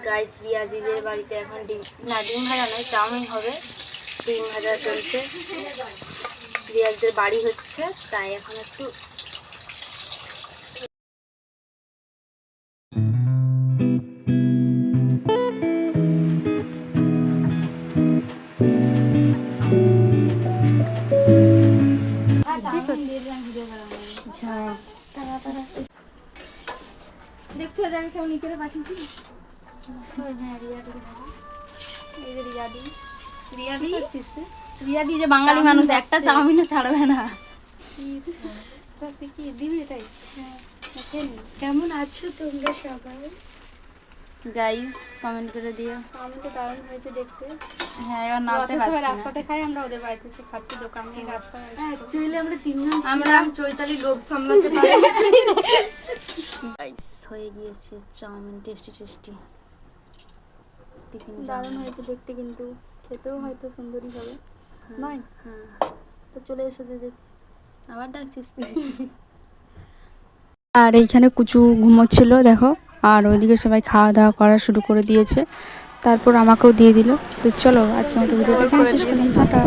Guys Riya দিদির বাড়িতে এখন ডিম ভাজা নয়, চাউমিন হবে। ডিম ভাজা চলছে, রিয়াদের বাড়ি হচ্ছে, তাই এখন একটু দেখছো এটাকে কেউ নিতে পাঠিয়েছি। রিয়াদি যে বাঙালি মানুষ, একটা চাউমিনও ছাড়বে না। কি দিবি এটাই? কেমন আছো তোমরা সবাই? গাইস কমেন্ট করে দিও। আমি তো দারুণ হয়েছে দেখতে। হ্যাঁ, এবার নাড়তে পারছি না। রাস্তাতে খাই আমরা, ওদের বাড়িতে এসে খাচ্ছি দোকান থেকে রাস্তা। অ্যাকচুয়ালি আমরা তিনজন, আমরা চৈতালি লোভ সামলাতে পারি। গাইস হয়ে গিয়েছে চাউমিন, টেস্টি টিফিন দারুণ হয়েছে দেখতে, কিন্তু খেতেও হয়তো সুন্দরই হবে নয়? হ্যাঁ, তো চলে এসেছে যে আবার ডাকছিস। আর এইখানে কুচু ঘুমোচ্ছিল দেখো, আর ওইদিকে সবাই খাওয়া দাওয়া করা শুরু করে দিয়েছে, তারপর আমাকেও দিয়ে দিল। তো চলো আজকে আমাদের ভিডিওটা এখানে শেষ করি, টাটা।